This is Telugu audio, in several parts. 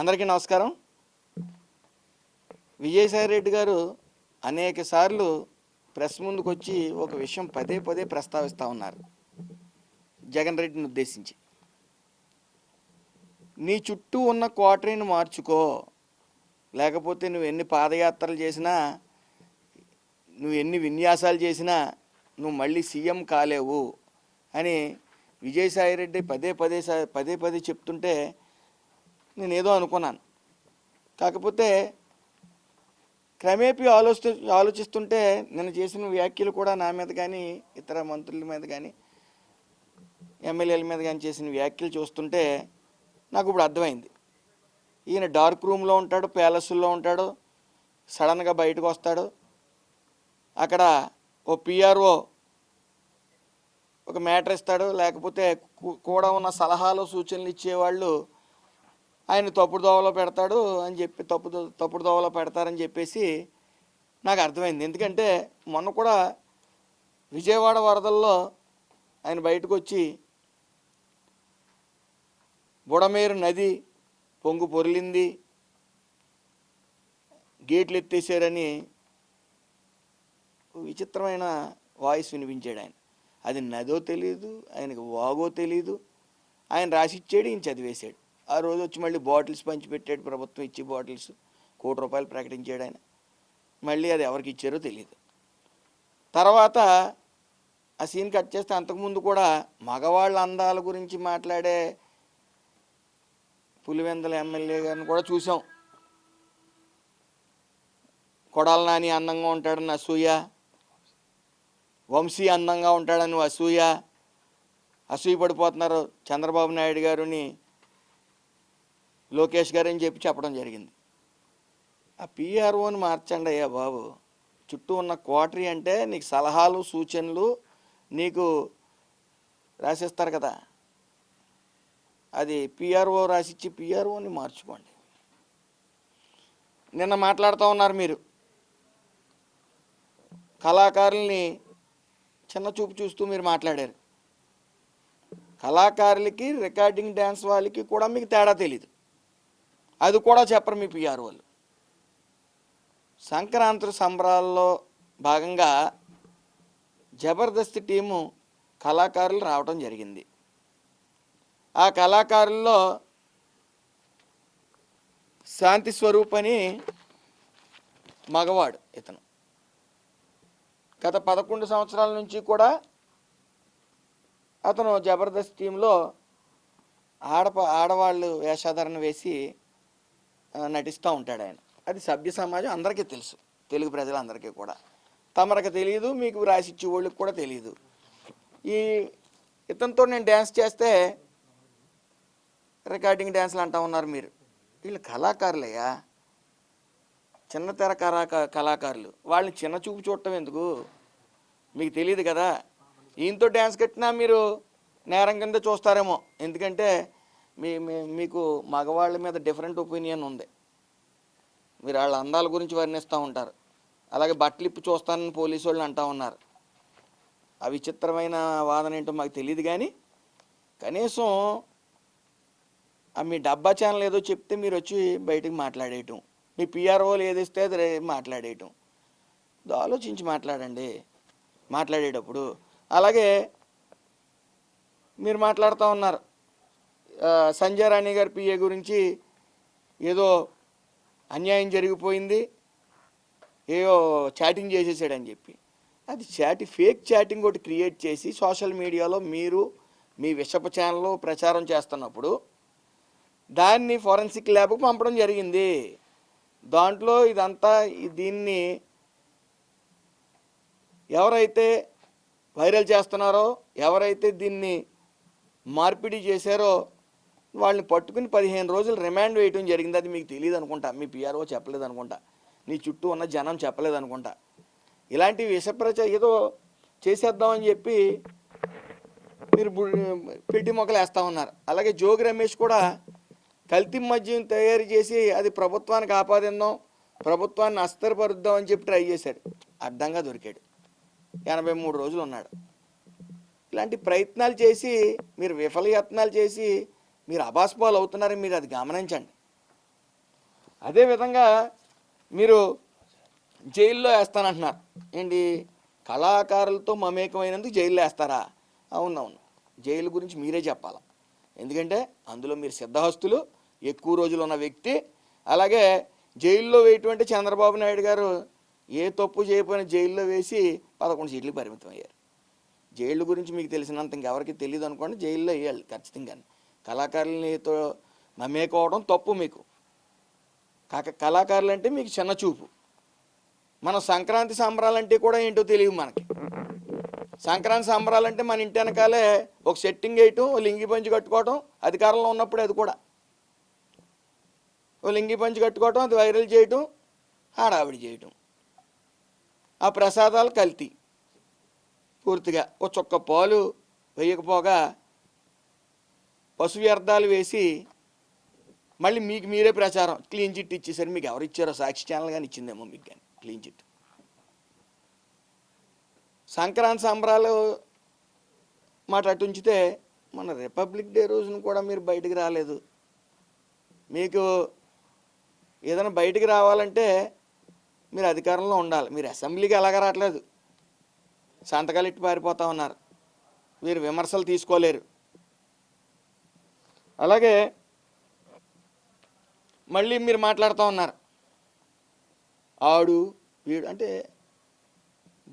అందరికీ నమస్కారం. విజయసాయి రెడ్డి గారు అనేక సార్లు ప్రెస్ ముందుకు వచ్చి ఒక విషయం పదే పదే ప్రస్తావిస్తూ ఉన్నారు. జగన్ రెడ్డిని ఉద్దేశించి, నీ చుట్టూ ఉన్న క్వార్టరీని మార్చుకో, లేకపోతే నువ్వు ఎన్ని పాదయాత్రలు చేసినా, నువ్వు ఎన్ని విన్యాసాలు చేసినా నువ్వు మళ్ళీ సీఎం కాలేవు అని విజయసాయి రెడ్డి పదే పదే చెప్తుంటే నేనేదో అనుకున్నాను. కాకపోతే క్రమేపీ ఆలోచిస్తుంటే నేను చేసిన వ్యాఖ్యలు కూడా నా మీద కానీ ఇతర మంత్రుల మీద కానీ ఎమ్మెల్యేల మీద కానీ చేసిన వ్యాఖ్యలు చూస్తుంటే నాకు ఇప్పుడు అర్థమైంది. ఈయన డార్క్ రూమ్లో ఉంటాడు, ప్యాలెస్లో ఉంటాడు, సడన్గా బయటకు వస్తాడు. అక్కడ ఓ పిఆర్ఓ ఒక మ్యాటర్ ఇస్తాడు, లేకపోతే కూడా ఉన్న సలహాలు సూచనలు ఇచ్చేవాళ్ళు ఆయన తప్పుడు దోవలో పెడతాడు అని చెప్పి తప్పుడు దోవలో పెడతారని చెప్పేసి నాకు అర్థమైంది. ఎందుకంటే మొన్న కూడా విజయవాడ వరదల్లో ఆయన బయటకు వచ్చి బుడమేరు నది పొంగు పొరిలింది, గేట్లు ఎత్తేసారని విచిత్రమైన వాయిస్ వినిపించాడు ఆయన. అది నదో తెలియదు, ఆయనకు వాగో తెలీదు. ఆయన రాసిచ్చాడు, ఈయన చదివేశాడు. ఆ రోజు వచ్చి మళ్ళీ బాటిల్స్ పంచిపెట్టాడు, ప్రభుత్వం ఇచ్చి బాటిల్స్ ₹1 ప్రకటించాడు ఆయన. మళ్ళీ అది ఎవరికి ఇచ్చారో తెలియదు. తర్వాత ఆ సీన్ కట్ చేస్తే అంతకుముందు కూడా మగవాళ్ళ అందాల గురించి మాట్లాడే పులివెందుల ఎమ్మెల్యే గారిని కూడా చూసాం. కొడాల నాని అందంగా ఉంటాడని అసూయ, వంశీ అందంగా ఉంటాడని అసూయ పడిపోతున్నారు చంద్రబాబు నాయుడు గారుని లోకేష్ గారు అని చెప్పడం జరిగింది. ఆ పిఆర్ఓని మార్చండి అయ్యా బాబు. చుట్టూ ఉన్న క్వార్టరీ అంటే నీకు సలహాలు సూచనలు నీకు రాసిస్తారు కదా, అది పిఆర్ఓ రాసిచ్చి పిఆర్ఓని మార్చుకోండి. నిన్న మాట్లాడుతూ ఉన్నారు మీరు, కళాకారుల్ని చిన్న చూపు చూస్తూ మీరు మాట్లాడారు. కళాకారులకి రికార్డింగ్ డ్యాన్స్ వాళ్ళకి కూడా మీకు తేడా తెలీదు, అది కూడా చెప్పరు మీ పిఆర్ వాళ్ళు. సంక్రాంతి సంబరాల్లో భాగంగా జబర్దస్త్ టీము కళాకారులు రావడం జరిగింది. ఆ కళాకారుల్లో శాంతి స్వరూప్ అని మగవాడు. ఇతను గత 11 సంవత్సరాల నుంచి కూడా అతను జబర్దస్త్ టీంలో ఆడవాళ్ళు వేషాధారణ వేసి నటిస్తూ ఉంటాడు ఆయన. అది సభ్య సమాజం అందరికీ తెలుసు, తెలుగు ప్రజలందరికీ కూడా. తమరికి తెలియదు, మీకు రాసిచ్చే వాళ్ళకి కూడా తెలియదు. ఇతనితో నేను డ్యాన్స్ చేస్తే రికార్డింగ్ డ్యాన్స్లు అంటూ ఉన్నారు మీరు. వీళ్ళు కళాకారులయ్యా, చిన్న తెర కళాకారులు. వాళ్ళని చిన్న చూపు చూడటం ఎందుకు? మీకు తెలియదు కదా. ఈయనతో డ్యాన్స్ కట్టినా మీరు నేరం కింద చూస్తారేమో. ఎందుకంటే మీకు మగవాళ్ళ మీద డిఫరెంట్ ఒపీనియన్ ఉంది. మీరు వాళ్ళ అందాల గురించి వర్ణిస్తూ ఉంటారు, అలాగే బట్టలు ఇప్పి చూస్తానని పోలీసు వాళ్ళు అంటూ ఉన్నారు. ఆ విచిత్రమైన వాదన ఏంటో మాకు తెలియదు. కానీ కనీసం మీ డబ్బా ఛానల్ ఏదో చెప్తే మీరు వచ్చి బయటకు మాట్లాడేయటం, మీ పిఆర్ఓలు ఏదిస్తే అది మాట్లాడేయటం, ఆలోచించి మాట్లాడండి మాట్లాడేటప్పుడు. అలాగే మీరు మాట్లాడుతూ ఉన్నారు సంజయ్ రాణి గారి పిఏ గురించి, ఏదో అన్యాయం జరిగిపోయింది, ఏదో చాటింగ్ చేసేసాడని చెప్పి. అది ఫేక్ చాటింగ్ ఒకటి క్రియేట్ చేసి సోషల్ మీడియాలో మీరు మీ విషప ఛానల్లో ప్రచారం చేస్తున్నప్పుడు దాన్ని ఫోరెన్సిక్ ల్యాబ్కు పంపడం జరిగింది. దాంట్లో దీన్ని ఎవరైతే వైరల్ చేస్తున్నారో, ఎవరైతే దీన్ని మార్పిడి చేశారో వాళ్ళని పట్టుకుని 15 రోజులు రిమాండ్ వేయటం జరిగింది. అది మీకు తెలియదు అనుకుంటా, మీ పిఆర్ఓ చెప్పలేదు అనుకుంటా, నీ చుట్టూ ఉన్న జనం చెప్పలేదు అనుకుంటా. ఇలాంటి ఏదో చేసేద్దామని చెప్పి మీరు పెట్టి మొక్కలు వేస్తూ ఉన్నారు. అలాగే జోగి రమేష్ కూడా కల్తీ మద్యం తయారు చేసి అది ప్రభుత్వానికి ఆపాదిద్దాం, ప్రభుత్వాన్ని అస్థిరపరుద్దాం అని చెప్పి ట్రై చేశాడు. అడ్డంగా దొరికాడు, 83 రోజులు ఉన్నాడు. ఇలాంటి ప్రయత్నాలు చేసి మీరు విఫలయత్నాలు చేసి మీరు అబాస్పాలు అవుతున్నారని మీరు అది గమనించండి. అదేవిధంగా మీరు జైల్లో వేస్తానంటున్నారు ఏంటి, కళాకారులతో మమేకమైనందుకు జైల్లో వేస్తారా? అవునవును, జైలు గురించి మీరే చెప్పాలి. ఎందుకంటే అందులో మీరు సిద్ధహస్తులు, ఎక్కువ రోజులు ఉన్న వ్యక్తి. అలాగే జైల్లో వేయటువంటి చంద్రబాబు నాయుడు గారు ఏ తప్పు చేయకపోయినా జైల్లో వేసి 11 సీట్లకు పరిమితం అయ్యారు. జైళ్ళు గురించి మీకు తెలిసినంత ఇంకెవరికి తెలియదు అనుకోండి, జైల్లో వేయాలి ఖచ్చితంగా. కళాకారులతో మమేకోవడం తప్పు మీకు. కళాకారులు అంటే మీకు చిన్న చూపు. మన సంక్రాంతి సంబరాలంటే కూడా ఏంటో తెలియదు మనకి. సంక్రాంతి సంబరాలంటే మన ఇంటి వెనకాలే ఒక సెట్టింగ్ వేయటం, ఓ లింగి పంచి కట్టుకోవటం, అధికారంలో ఉన్నప్పుడు అది కూడా ఓ లింగి పంచి కట్టుకోవటం, అది వైరల్ చేయటం, హడావిడి చేయటం. ఆ ప్రసాదాలు కల్తీ పూర్తిగా. ఓ చుక్క పాలు వేయకపోగా పశు వ్యర్థాలు వేసి మళ్ళీ మీకు మీరే ప్రచారం, క్లీన్ చిట్ ఇచ్చేసరి. మీకు ఎవరు ఇచ్చారో, సాక్షి ఛానల్ కానీ ఇచ్చిందేమో మీకు కానీ క్లీన్ చిట్. సంక్రాంతి సంబరాలు మాట అటు ఉంచితే మన రిపబ్లిక్ డే రోజున కూడా మీరు బయటికి రాలేదు. మీకు ఏదైనా బయటికి రావాలంటే మీరు అధికారంలో ఉండాలి. మీరు అసెంబ్లీకి ఎలాగ రావట్లేదు, సంతకాలు ఇట్టి పారిపోతా ఉన్నారు. మీరు విమర్శలు తీసుకోలేరు. అలాగే మళ్ళీ మీరు మాట్లాడుతూ ఉన్నారు ఆడు వీడు అంటే.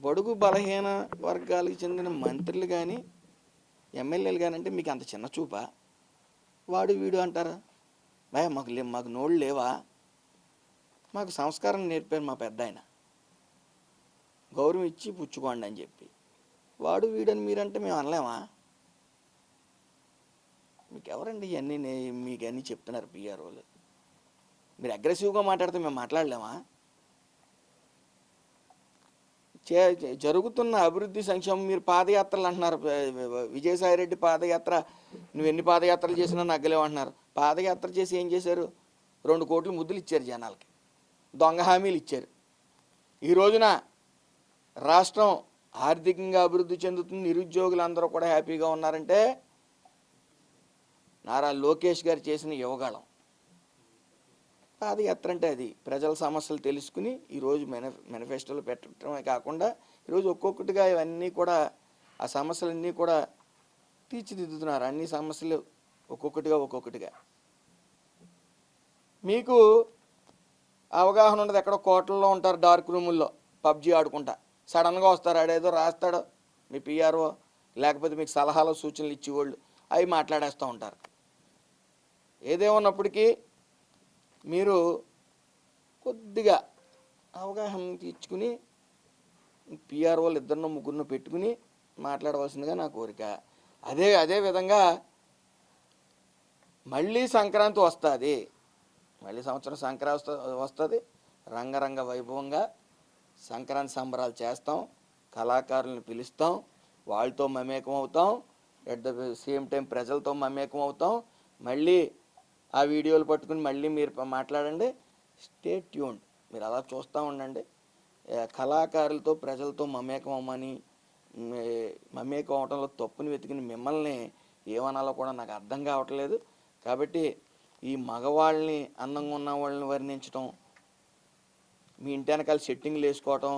బడుగు బలహీన వర్గాలకు చెందిన మంత్రులు కానీ ఎమ్మెల్యేలు కానీ అంటే మీకు అంత చిన్న చూపా? వాడు వీడు అంటారా? భయ మాకు నోళ్ళు లేవా? మాకు సంస్కారం నేర్పారు మా పెద్ద ఆయన, గౌరవం ఇచ్చి పుచ్చుకోండి అని చెప్పి. వాడు వీడని మీరంటే మేము అనలేమా? మీకు ఎవరండి ఇవన్నీ మీకు అన్నీ చెప్తున్నారు పిఆర్ఓలు? మీరు అగ్రెసివ్గా మాట్లాడితే మేము మాట్లాడలేమా? జరుగుతున్న అభివృద్ధి సంక్షేమం, మీరు పాదయాత్రలు అంటున్నారు. విజయసాయిరెడ్డి పాదయాత్ర, నువ్వు ఎన్ని పాదయాత్రలు చేసినా నగ్గలేవు అంటున్నారు. పాదయాత్ర చేసి ఏం చేశారు? 2 కోట్ల ముద్దులు ఇచ్చారు జనాలకి, దొంగ హామీలు ఇచ్చారు. ఈ రోజున రాష్ట్రం ఆర్థికంగా అభివృద్ధి చెందుతుంది, నిరుద్యోగులు అందరూ కూడా హ్యాపీగా ఉన్నారంటే నారా లోకేష్ గారు చేసిన యువగాళం. పాదయాత్ర అంటే అది ప్రజల సమస్యలు తెలుసుకుని ఈరోజు మేనిఫెస్టోలో పెట్టడమే కాకుండా ఈరోజు ఒక్కొక్కటిగా ఇవన్నీ కూడా ఆ సమస్యలన్నీ కూడా తీర్చిదిద్దుతున్నారు. అన్ని సమస్యలు ఒక్కొక్కటిగా. మీకు అవగాహన ఉండదు. ఎక్కడో కోటల్లో ఉంటారు, డార్క్ రూముల్లో పబ్జీ ఆడుకుంటా. సడన్గా వస్తారు, ఆడేదో రాస్తాడు మీ పిఆర్ఓ, లేకపోతే మీకు సలహాలు సూచనలు ఇచ్చేవాళ్ళు, అవి మాట్లాడేస్తూ ఉంటారు. ఏదేమన్నప్పటికీ మీరు కొద్దిగా అవగాహన తీర్చుకుని పిఆర్ఓలు 2 3 పెట్టుకుని మాట్లాడవలసిందిగా నా కోరిక. అదే విధంగా మళ్ళీ సంక్రాంతి వస్తుంది, మళ్ళీ సంవత్సరం సంక్రాంతి వస్తుంది. రంగరంగ వైభవంగా సంక్రాంతి సంబరాలు చేస్తాం, కళాకారులను పిలుస్తాం, వాళ్ళతో మమేకం అవుతాం, ఎట్ ద సేమ్ టైం ప్రజలతో మమేకం అవుతాం. మళ్ళీ ఆ వీడియోలు పట్టుకుని మళ్ళీ మీరు మాట్లాడండి. స్టే ట్యూన్డ్, మీరు అలా చూస్తూ ఉండండి. కళాకారులతో ప్రజలతో మమేకం అవటంలో తప్పుని వెతికిన మిమ్మల్ని ఏమనాలో కూడా నాకు అర్థం కావట్లేదు. కాబట్టి ఈ మగవాళ్ళని, అందంగా ఉన్న వాళ్ళని వర్ణించడం, మీ ఇంటి వెనకాల సెట్టింగ్లు వేసుకోవటం,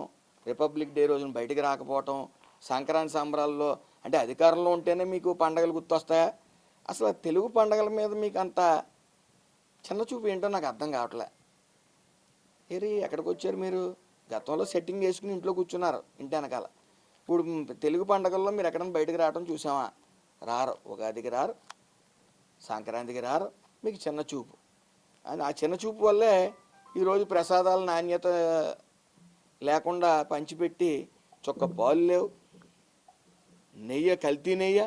రిపబ్లిక్ డే రోజున బయటికి రాకపోవటం, సంక్రాంతి సంబరాల్లో అంటే అధికారంలో ఉంటేనే మీకు పండగలు గుర్తొస్తాయా? అసలు తెలుగు పండగల మీద మీకు అంత చిన్న చూపు ఏంటో నాకు అర్థం కావట్లే. ఎక్కడికి వచ్చారు మీరు? గతంలో సెట్టింగ్ వేసుకుని ఇంట్లో కూర్చున్నారు ఇంటి వెనకాల. ఇప్పుడు తెలుగు పండగల్లో మీరు ఎక్కడైనా బయటకు రావడం చూసామా? రారు. ఉగాదికి రారు, సంక్రాంతికి రారు. మీకు చిన్న చూపు. ఆ చిన్న చూపు వల్లే ఈరోజు ప్రసాదాల నాణ్యత లేకుండా పంచిపెట్టి చొక్క పాలు లేవు, నెయ్యి కల్తీ నెయ్యి,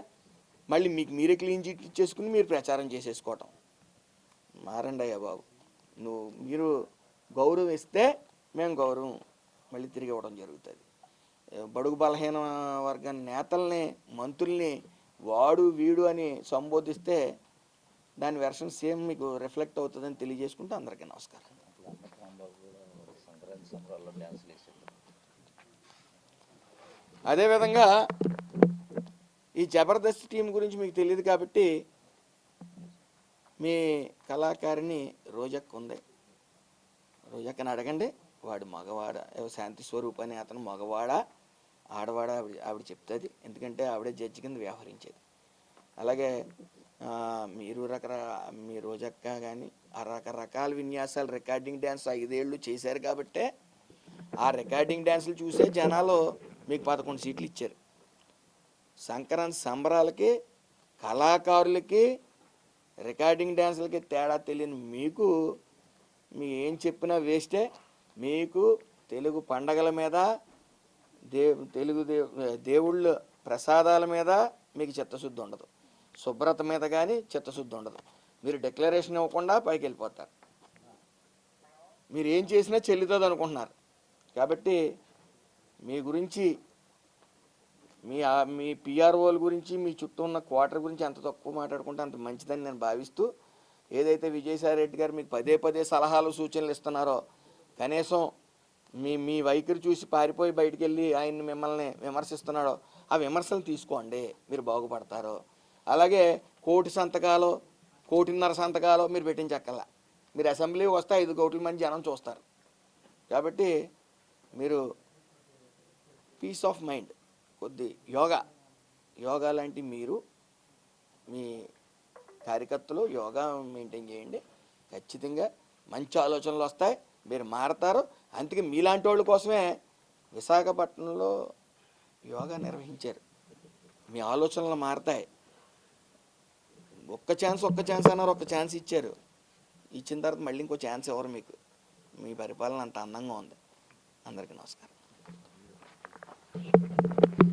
మళ్ళీ మీకు మీరే క్లీన్ చిట్ ఇచ్చేసుకుని మీరు ప్రచారం చేసేసుకోవటం. మారండి అయ్యా బాబు. మీరు గౌరవం ఇస్తే మేము గౌరవం మళ్ళీ తిరిగి ఇవ్వడం జరుగుతుంది. బడుగు బలహీన వర్గ నేతల్ని, మంత్రుల్ని వాడు వీడు అని సంబోధిస్తే దాని వెర్షన్ సేమ్ మీకు రిఫ్లెక్ట్ అవుతుందని తెలియజేసుకుంటూ అందరికీ నమస్కారం. అదేవిధంగా ఈ జబర్దస్త్ టీం గురించి మీకు తెలియదు కాబట్టి మీ కళాకారిణి రోజక్క ఉంది, రోజక్కని అడగండి, వాడు మగవాడ శాంతి స్వరూప్ అని అతను మగవాడా ఆడవాడా ఆవిడ చెప్తుంది, ఎందుకంటే ఆవిడే జడ్జి కింద వ్యవహరించేది. అలాగే మీరు మీ రోజక్క కానీ ఆ రకరకాల విన్యాసాలు రికార్డింగ్ డ్యాన్స్ 5 ఏళ్ళు చేశారు కాబట్టే ఆ రికార్డింగ్ డ్యాన్సులు చూసే జనాలు మీకు 11 సీట్లు ఇచ్చారు. సంక్రాంతి సంబరాలకి కళాకారులకి రికార్డింగ్ డ్యాన్సులకి తేడా తెలియని మీకు ఏం చెప్పినా వేస్టే. మీకు తెలుగు పండగల మీద తెలుగు దేవుళ్ళ ప్రసాదాల మీద మీకు చిత్తశుద్ధి ఉండదు, శుభ్రత మీద కానీ చిత్తశుద్ధి ఉండదు. మీరు డిక్లరేషన్ ఇవ్వకుండా పైకి వెళ్ళిపోతారు. మీరు ఏం చేసినా చెల్లుతుంది అనుకుంటున్నారు. కాబట్టి మీ గురించి మీ పిఆర్ఓల గురించి మీ చుట్టూ ఉన్న క్వార్టర్ గురించి ఎంత తక్కువ మాట్లాడుకుంటే అంత మంచిదని నేను భావిస్తూ, ఏదైతే విజయసాయి రెడ్డి గారు మీకు పదే సలహాలు సూచనలు ఇస్తున్నారో కనీసం మీ వైఖరి చూసి పారిపోయి బయటికి వెళ్ళి ఆయన్ని మిమ్మల్ని విమర్శిస్తున్నాడో ఆ విమర్శలు తీసుకోండి, మీరు బాగుపడతారు. అలాగే 1 సంతకాలు 1.5 సంతకాలు మీరు పెట్టించక్కల్లా, మీరు అసెంబ్లీకి వస్తే 5 కోట్ల మంది జనం చూస్తారు. కాబట్టి మీరు పీస్ ఆఫ్ మైండ్ కొద్ది యోగా లాంటి మీరు మీ కార్యకర్తలు యోగా మెయింటైన్ చేయండి, ఖచ్చితంగా మంచి ఆలోచనలు వస్తాయి, మీరు మారతారు. అందుకే మీలాంటి వాళ్ళ కోసమే విశాఖపట్నంలో యోగా నిర్వహించారు. మీ ఆలోచనలు మారతాయి. ఒక్క ఛాన్స్ అన్నారు, ఒక్క ఛాన్స్ ఇచ్చారు. ఇచ్చిన తర్వాత మళ్ళీ ఇంకో ఛాన్స్ ఎవరు మీకు. మీ పరిపాలన అంత అందంగా ఉంది. అందరికీ నమస్కారం.